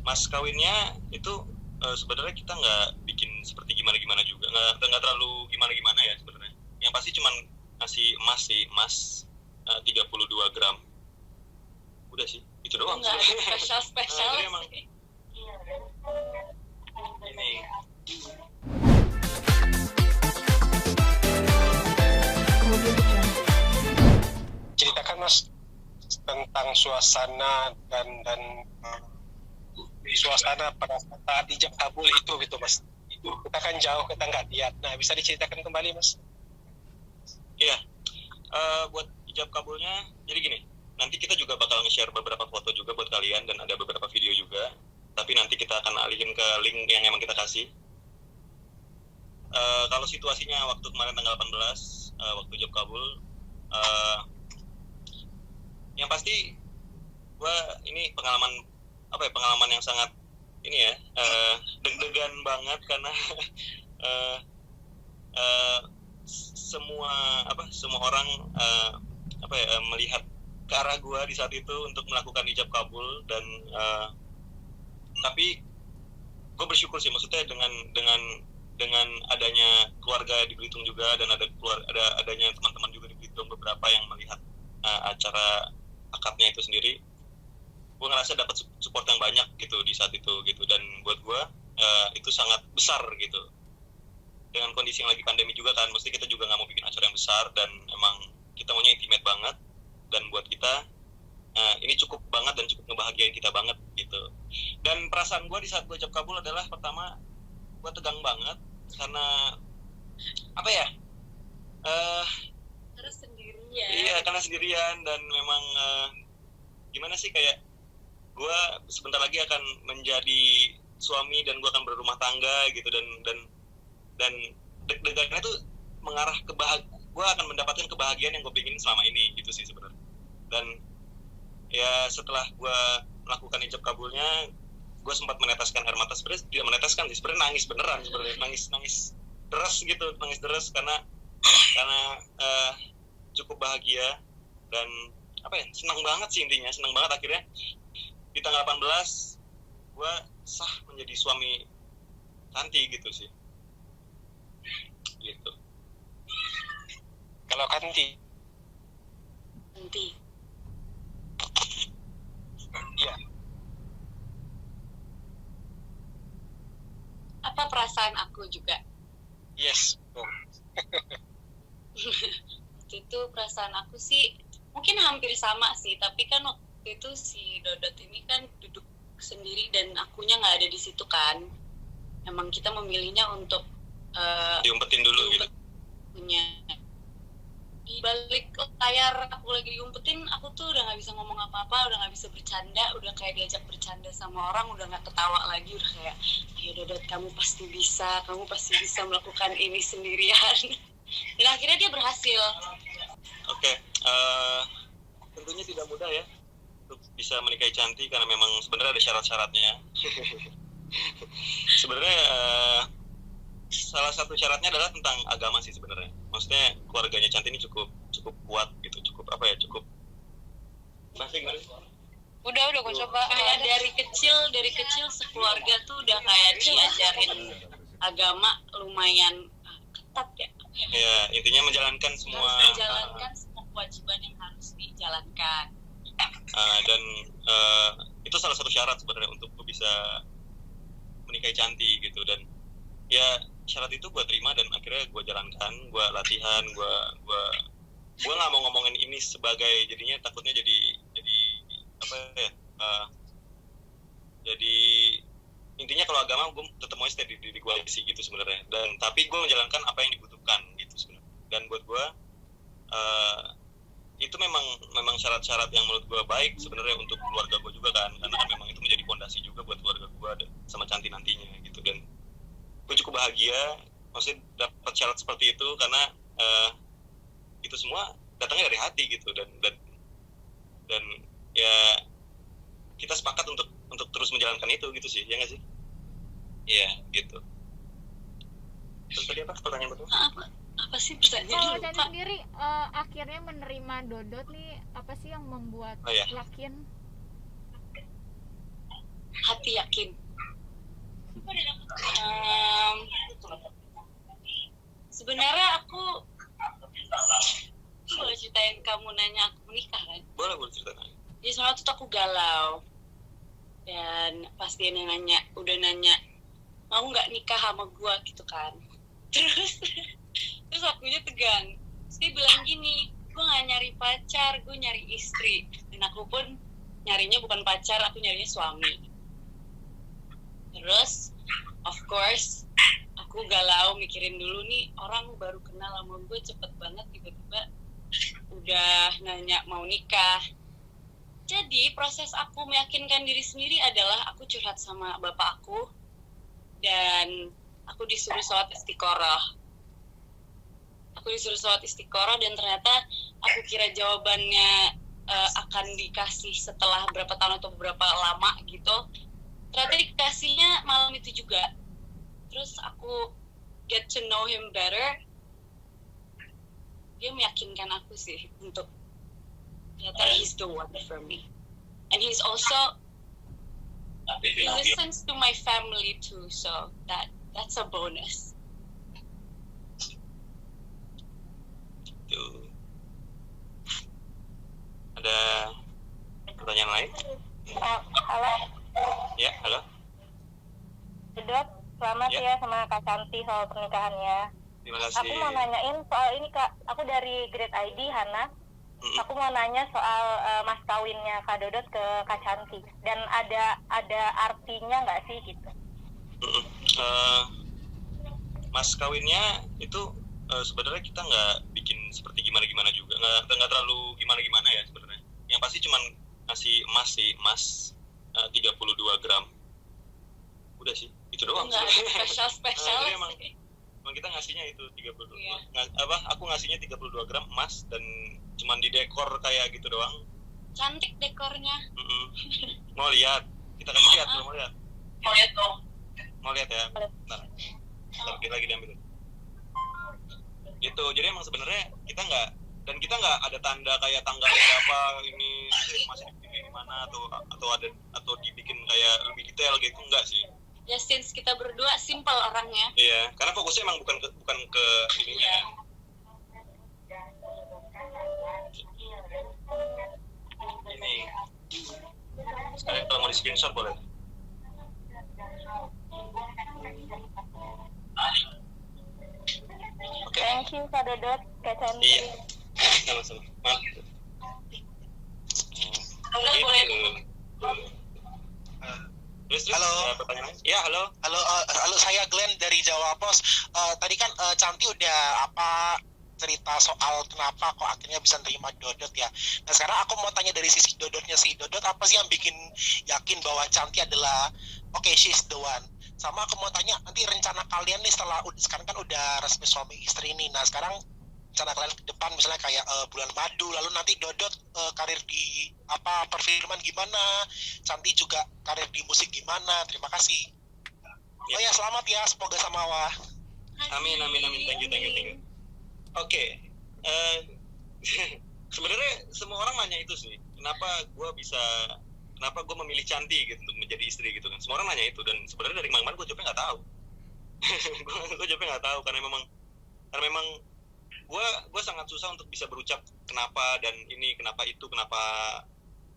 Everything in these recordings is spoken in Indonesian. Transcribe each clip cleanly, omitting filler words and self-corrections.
mas kawinnya itu sebenarnya kita nggak bikin seperti gimana juga, nggak terlalu gimana ya sebenarnya. Yang pasti cuman ngasih emas 32 gram. Udah sih, itu doang. Nggak ada spesial jadi emang sih. Ini ceritakan mas tentang suasana dan suasana pada saat ijab kabul itu gitu mas. Kita kan jauh, kita nggak lihat. Nah, bisa diceritakan kembali mas? iya, buat ijab kabulnya jadi gini, nanti kita juga bakal nge-share beberapa foto juga buat kalian dan ada beberapa video juga, tapi nanti kita akan alihin ke link yang emang kita kasih. Kalau situasinya waktu kemarin tanggal 18 waktu ijab kabul, yang pasti gue ini pengalaman yang sangat ini ya, deg-degan banget karena semua orang melihat ke arah gue di saat itu untuk melakukan ijab kabul dan tapi gue bersyukur sih, maksudnya dengan adanya keluarga di Belitung juga dan adanya teman-teman juga di Belitung beberapa yang melihat acara akadnya itu sendiri, gue ngerasa dapat support yang banyak gitu di saat itu gitu, dan buat gue itu sangat besar gitu dengan kondisi yang lagi pandemi juga kan, mesti kita juga nggak mau bikin acara yang besar dan emang kita maunya intimate banget, dan buat kita ini cukup banget dan cukup ngebahagiain kita banget gitu. Dan perasaan gue di saat gue ijab kabul adalah pertama gue tegang banget karena apa ya, Terus sendirian. iya karena sendirian dan memang gimana sih, kayak gue sebentar lagi akan menjadi suami dan gue akan berumah tangga gitu, dan deg-degannya tuh mengarah ke gue akan mendapatkan kebahagiaan yang gue pengen selama ini gitu sih sebenarnya. Dan ya setelah gue melakukan ijab kabulnya, gue sempat meneteskan air mata, sebenarnya tidak meneteskan sih, sebenarnya nangis beneran, sebenarnya nangis deras karena cukup bahagia dan apa ya, senang banget sih, intinya senang banget. Akhirnya di tanggal 18 gue sah menjadi suami Kanti gitu sih gitu. Kalau Kanti? Iya. Apa perasaan aku juga? Yes. Waktu itu perasaan aku sih mungkin hampir sama sih, tapi kan waktu itu si Dodot ini kan duduk sendiri dan akunya nggak ada di situ kan. Emang kita memilihnya untuk diumpetin dulu gitu. Punya di balik layar aku lagi diumpetin, aku tuh udah nggak bisa ngomong apa-apa, udah nggak bisa bercanda, udah kayak diajak bercanda sama orang udah nggak ketawa lagi, udah kayak ayo Dodot, kamu pasti bisa melakukan ini sendirian. Dan akhirnya dia berhasil. Oke, tentunya tidak mudah ya untuk bisa menikahi Cantik karena memang sebenarnya ada syarat-syaratnya. Sebenarnya salah satu syaratnya adalah tentang agama sih sebenarnya. Maksudnya keluarganya Cantik ini cukup kuat gitu, cukup masih gimana? Udah gue coba kayak dari kecil sekeluarga tuh udah kayak diajarin agama lumayan ketat ya. Ya, intinya menjalankan semua kewajiban yang harus dijalankan. Dan itu salah satu syarat sebenarnya untuk bisa menikahi Cantik gitu, dan ya syarat itu gue terima dan akhirnya gue jalankan, gue latihan, gue nggak mau ngomongin ini sebagai, jadinya takutnya jadi apa ya, jadi intinya kalau agama gue tetap mau stay di diri gue sih gitu sebenarnya, dan tapi gue menjalankan apa yang dibutuhkan gitu sebenarnya. Dan buat gue itu memang syarat-syarat yang menurut gue baik sebenarnya untuk keluarga gue juga kan, karena kan memang itu menjadi fondasi juga buat keluarga gue sama Cantik nantinya gitu. Dan gue cukup bahagia maksudnya dapat syarat seperti itu karena itu semua datangnya dari hati gitu, dan ya kita sepakat untuk terus menjalankan itu gitu sih, ya nggak sih? Iya gitu. Terus tadi apa pertanyaan betul? Apa sih pertanyaan? Kalau Cantik sendiri akhirnya menerima Dodot nih, apa sih yang membuat yakin? Hati pasti yakin. Sebenarnya aku boleh ceritain kamu nanya aku menikah kan? Boleh ceritain. Jadi sebenarnya tuh aku galau. Dan pas dia udah nanya mau nggak nikah sama gue gitu kan. Terus akunya tegang. Terus dia bilang gini, gue nggak nyari pacar, gue nyari istri. Dan aku pun nyarinya bukan pacar, aku nyarinya suami. Terus of course aku galau mikirin dulu nih, orang baru kenal sama gue cepet banget tiba-tiba udah nanya mau nikah. Jadi proses aku meyakinkan diri sendiri adalah aku curhat sama bapak aku dan aku disuruh sholat istiqoroh. Dan ternyata aku kira jawabannya akan dikasih setelah berapa tahun atau beberapa lama gitu. Ternyata dikasihnya malam itu juga. Terus aku get to know him better. Dia meyakinkan aku sih untuk ternyata he's the one for me. And he's also he listens to my family too, so that's a bonus. Tuh. Ada pertanyaan lain? Halo. Ya, halo. Dodot, selamat Ya. ya sama Kak Santi soal pernikahannya. Terima kasih. Aku mau nanyain soal ini Kak, aku dari Grade ID Hana. Aku mau nanya soal mas kawinnya Kak Dodot ke Kak Santi. Dan ada artinya nggak sih gitu? Mas kawinnya itu sebenarnya kita nggak bikin seperti gimana juga, nggak terlalu gimana ya sebenarnya. Yang pasti cuman ngasih emas 32 gram. Udah sih, itu doang. Nggak ada spesial Jadi emang sih. kita ngasihnya itu 32. Iya. Aku ngasihnya 32 gram emas dan cuman di dekor kayak gitu doang. Cantik dekornya. Mau lihat? Kita kasih lihat, mau lihat? Mau lihat dong. Mau lihat ya? Bentar, kita lagi diambil. Gitu, jadi emang sebenarnya kita nggak ada tanda kayak tanggal berapa ini masih dibikin gimana atau dibikin kayak lebih detail gitu, enggak sih. Ya since kita berdua simple orangnya. Iya, karena fokusnya emang bukan ke ininya. Ini sekarang kalau mau di screenshot boleh. Oke. Thank you Kak Dodot, Kak Santi. Iya, sama-sama. Maaf. Terus, Halo. Pertanyaan? Ya, halo. Halo, saya Glenn dari Jawa Pos. Tadi kan Canti udah cerita soal kenapa kok akhirnya bisa nerima Dodot ya. Nah sekarang aku mau tanya dari sisi Dodotnya sih. Dodot apa sih yang bikin yakin bahwa Canti adalah she's the one? Sama aku mau tanya nanti rencana kalian nih sekarang kan udah resmi suami istri nih. Nah sekarang rencana kalian ke depan misalnya kayak bulan madu, lalu nanti Dodot karir di perfilman gimana, Canti juga karir di musik gimana. Terima kasih. Oh ya, selamat ya, semoga sama Allah. Amin. Thank you. Oke. Sebenarnya semua orang nanya itu sih. Kenapa gue memilih Canti gitu untuk menjadi istri gitu kan. Semua orang nanya itu dan sebenarnya dari mana gue jawabnya nggak tahu. gue jawabnya nggak tahu karena memang gue sangat susah untuk bisa berucap kenapa dan ini, kenapa itu, kenapa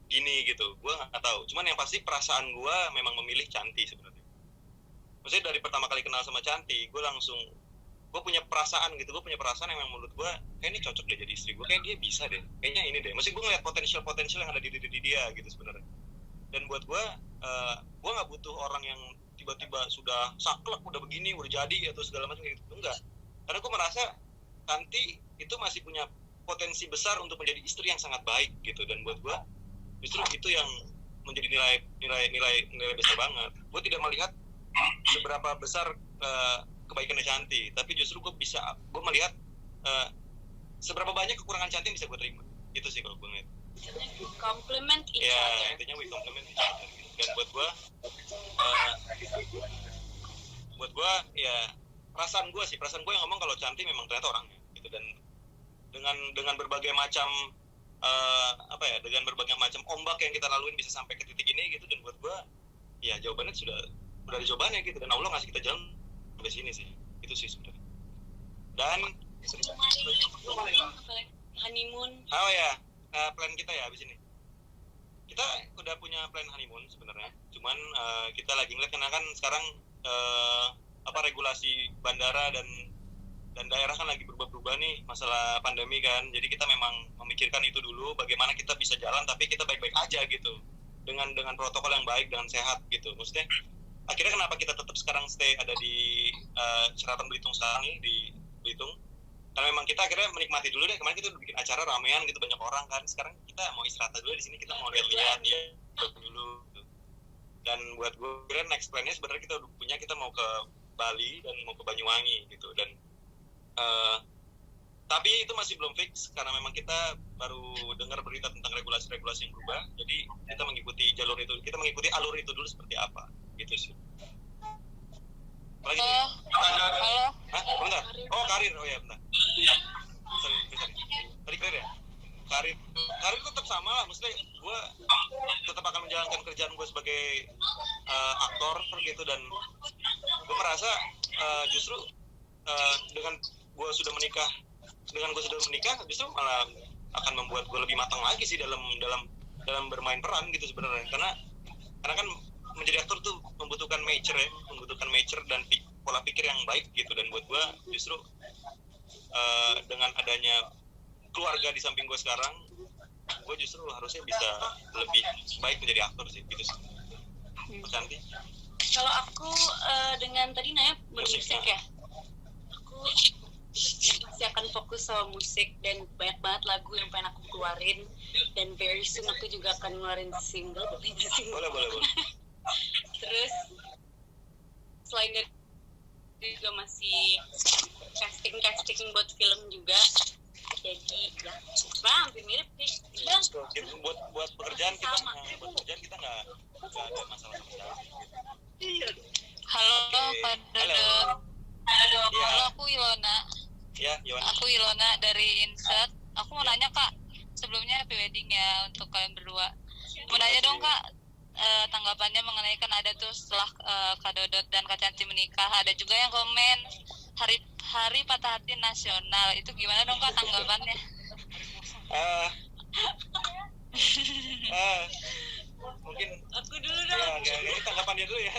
gini gitu. Gue nggak tahu. Cuman yang pasti perasaan gue memang memilih Canti sebenarnya. Maksudnya dari pertama kali kenal sama Canti, gue punya perasaan gitu. Gue punya perasaan yang menurut gue kayak ini cocok deh jadi istri gue. Kayak dia bisa deh. Kayaknya ini deh. Maksudnya gue ngeliat potensial yang ada di dia gitu sebenarnya. Dan buat gue nggak butuh orang yang tiba-tiba sudah saklek, udah begini, udah jadi atau segala macam gitu. Enggak. Karena gue merasa Canti itu masih punya potensi besar untuk menjadi istri yang sangat baik gitu. Dan buat gue justru itu yang menjadi nilai besar banget. Gue tidak melihat seberapa besar kebaikannya Canti, tapi justru gue melihat seberapa banyak kekurangan Canti yang bisa gue terima. Itu sih kalau gue ngeliat. Compliment each Ya, other. intinya we compliment each other. Dan buat gue ya perasaan gue yang ngomong kalau Canti memang ternyata orangnya gitu. Dan dengan berbagai macam dengan berbagai macam ombak yang kita laluin bisa sampai ke titik ini gitu. Dan buat gue ya jawabannya sudah ada jawabannya gitu, dan Allah ngasih kita jalan sampai sini sih, itu sih sebenarnya. Dan honeymoon. oh ya, plan kita ya abis ini, kita udah punya plan honeymoon sebenarnya, cuman kita lagi ngeliat karena kan sekarang regulasi bandara dan daerah kan lagi berubah-ubah nih masalah pandemi kan, jadi kita memang memikirkan itu dulu, bagaimana kita bisa jalan tapi kita baik-baik aja gitu, dengan protokol yang baik, dengan sehat gitu. Maksudnya akhirnya kenapa kita tetap sekarang stay ada di Selatan Belitung sekarang nih, di Belitung, karena memang kita akhirnya menikmati dulu deh. Kemarin kita udah bikin acara ramean gitu, banyak orang kan, sekarang kita mau istirahat dulu di sini, kita mau lihat-lihat ya dulu gitu. Dan buat gue next plan-nya sebenarnya kita udah punya, kita mau ke Bali dan mau ke Banyuwangi gitu, dan tapi itu masih belum fix karena memang kita baru dengar berita tentang regulasi-regulasi yang berubah, jadi kita mengikuti jalur itu, kita mengikuti alur itu dulu seperti apa gitu sih. Lagi Halo. Hah? Bentar. Oh, karir. Oh ya, bentar. Sorry. Tadi karir ya? Karir tetap sama lah, maksudnya gue tetap akan menjalankan kerjaan gue sebagai aktor gitu, dan gue merasa justru dengan gue sudah menikah justru malah akan membuat gue lebih matang lagi sih dalam bermain peran gitu sebenarnya, karena kan menjadi aktor tuh membutuhkan mature dan pola pikir yang baik gitu, dan buat gue justru dengan adanya keluarga di samping gue sekarang, gue justru harusnya bisa lebih baik menjadi aktor sih gitu sih. Mas Santi? Kalau aku dengan tadi nanya bermusik ya, aku masih akan fokus sama musik, dan banyak banget lagu yang pengen aku keluarin, dan very soon aku juga akan ngeluarin single. Boleh. Terus selain dari itu juga masih casting buat film juga, jadi ya hampir mirip sih. Buat pekerjaan kita nggak ada masalah sama sekali. Halo, Pak Dodot. Ya. Halo, aku Ilona. Ya, Yohan. Aku Ilona dari Insert. Aku mau nanya, Kak, sebelumnya happy wedding ya untuk kalian berdua. Mau nanya dong, Kak, tanggapannya mengenai kan ada tuh setelah Kak Dodot dan Kak Canti menikah, ada juga yang komen hari patah hati nasional. Itu gimana dong, Kak, tanggapannya? Mungkin Aku dulu dong. ya, tanggapan dia dulu ya,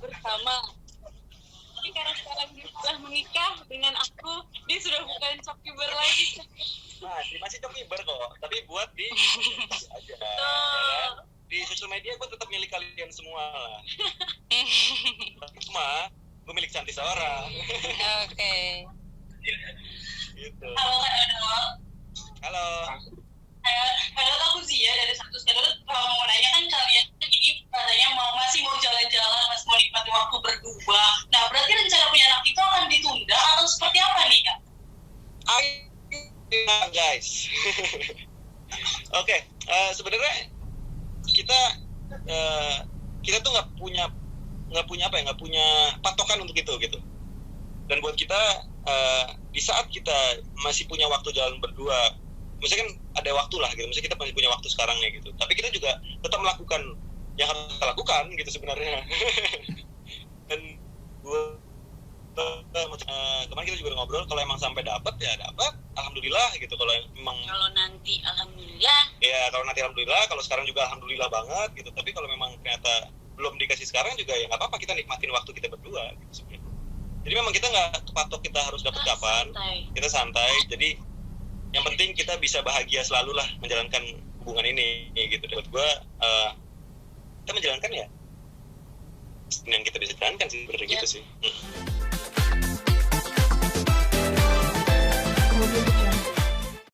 Bersama. Tapi karena sekarang dia sudah menikah dengan aku, dia sudah bukan cokiber lagi. masih cokiber kok, tapi buat di aja ya. Di sosial media gue tetap milik kalian semua lah. Cuma gue milik Cantik seorang. Oke. Gitu. Halo. Halo. Aku Zia dari Satu Sekarang. Kalau mau nanya kan kalian ini katanya masih mau jalan-jalan, masih mau nikmati waktu berdua. Nah, berarti rencana punya anak itu akan ditunda atau seperti apa nih, Kak? Guys. Oke, sebenarnya kita tuh nggak punya patokan untuk itu gitu. Dan buat kita di saat kita masih punya waktu jalan berdua, misalnya kan ada waktu lah gitu, misalnya kita masih punya waktu sekarang ya gitu, tapi kita juga tetap melakukan yang harus kita lakukan gitu sebenarnya. Dan kemarin kita juga ngobrol, kalau emang sampai dapat ya dapat, alhamdulillah gitu. Kalau nanti alhamdulillah. Ya kalau nanti alhamdulillah, kalau sekarang juga alhamdulillah banget gitu. Tapi kalau memang ternyata belum dikasih sekarang juga ya nggak apa-apa, kita nikmatin waktu kita berdua gitu sebenarnya. Jadi memang kita nggak kepatok kita harus dapat kapan, kita santai. Jadi yang penting kita bisa bahagia selalu lah menjalankan hubungan ini gitu. Buat gue kita menjalankan ya yang kita bisa jalankan sih, sebenarnya gitu sih.